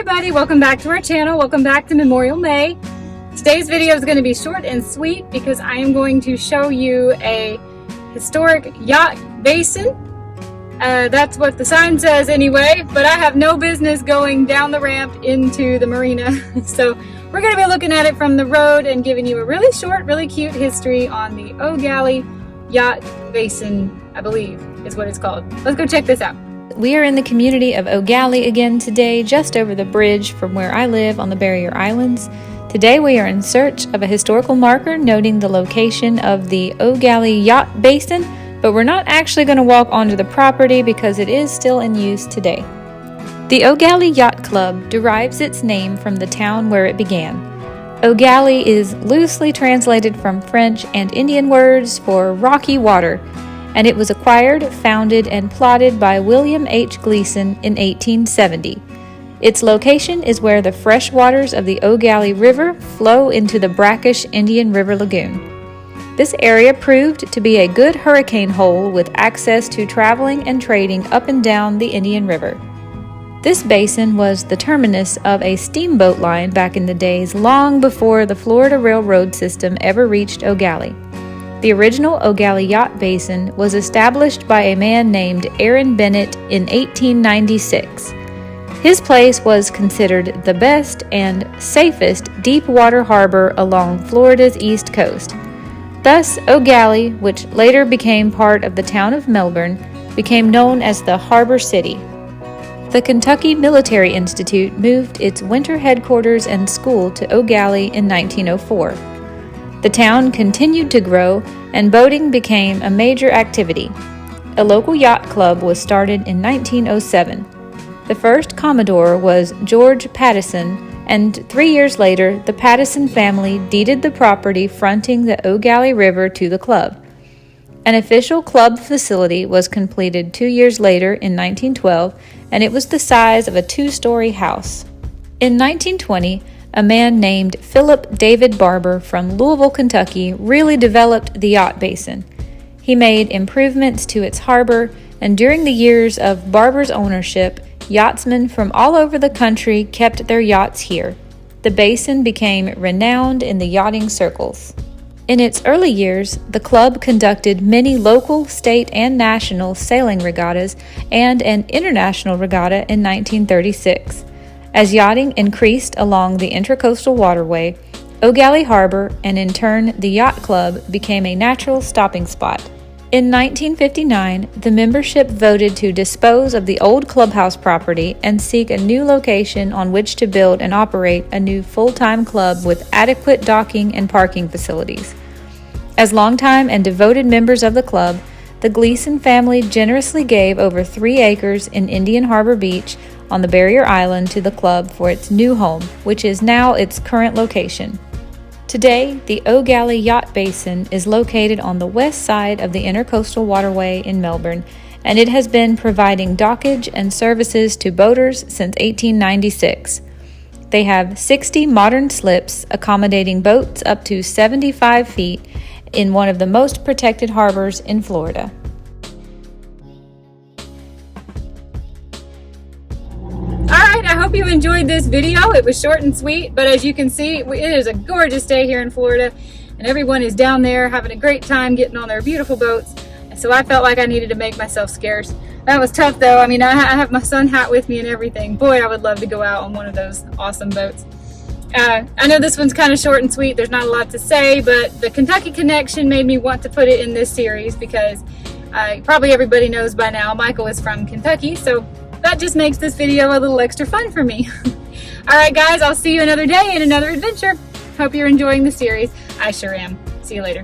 everybody, welcome back to our channel. Welcome back to Memorial May. Today's video is going to be short and sweet because I am going to show you a historic yacht basin. That's what the sign says anyway, but I have no business going down the ramp into the marina. So we're going to be looking at it from the road and giving you a really short, really cute history on the Gallie Yacht Basin, I believe is what it's called. Let's go check this out. We are in the community of Gallie again today, just over the bridge from where I live on the Barrier Islands. Today we are in search of a historical marker noting the location of the Gallie Yacht Basin, but we're not actually going to walk onto the property because it is still in use today. The Gallie Yacht Club derives its name from the town where it began. Gallie is loosely translated from French and Indian words for rocky water, and it was acquired, founded, and plotted by William H. Gleason in 1870. Its location is where the fresh waters of the Gallie River flow into the brackish Indian River Lagoon. This area proved to be a good hurricane hole with access to traveling and trading up and down the Indian River. This basin was the terminus of a steamboat line back in the days long before the Florida Railroad system ever reached Gallie. The original Gallie Yacht Basin was established by a man named Aaron Bennett in 1896. His place was considered the best and safest deep water harbor along Florida's east coast. Thus, Gallie, which later became part of the town of Melbourne, became known as the Harbor City. The Kentucky Military Institute moved its winter headquarters and school to Gallie in 1904. The town continued to grow, and boating became a major activity. A local yacht club was started in 1907. The first Commodore was George Pattison, and 3 years later, the Pattison family deeded the property fronting the Gallie River to the club. An official club facility was completed 2 years later in 1912, and it was the size of a two-story house. In 1920, a man named Philip David Barber from Louisville, Kentucky, really developed the yacht basin. He made improvements to its harbor, and during the years of Barber's ownership, yachtsmen from all over the country kept their yachts here. The basin became renowned in the yachting circles. In its early years, the club conducted many local, state, and national sailing regattas and an international regatta in 1936. As yachting increased along the Intracoastal Waterway, Gallie Harbor, and in turn the Yacht Club, became a natural stopping spot. In 1959, the membership voted to dispose of the old clubhouse property and seek a new location on which to build and operate a new full-time club with adequate docking and parking facilities. As longtime and devoted members of the club, the Gleason family generously gave over 3 acres in Indian Harbor Beach on the Barrier Island to the club for its new home, which is now its current location. Today, the Gallie Yacht Basin is located on the west side of the Intercoastal Waterway in Melbourne, and it has been providing dockage and services to boaters since 1896. They have 60 modern slips accommodating boats up to 75 feet in one of the most protected harbors in Florida. Alright, I hope you enjoyed this video. It was short and sweet, but as you can see, it is a gorgeous day here in Florida, and everyone is down there having a great time getting on their beautiful boats. So I felt like I needed to make myself scarce. That was tough though. I mean, I have my sun hat with me and everything. Boy, I would love to go out on one of those awesome boats. I know this one's kind of short and sweet. There's not a lot to say, but the Kentucky connection made me want to put it in this series because probably everybody knows by now Michael is from Kentucky, so that just makes this video a little extra fun for me. Alright guys, I'll see you another day in another adventure. Hope you're enjoying the series. I sure am. See you later.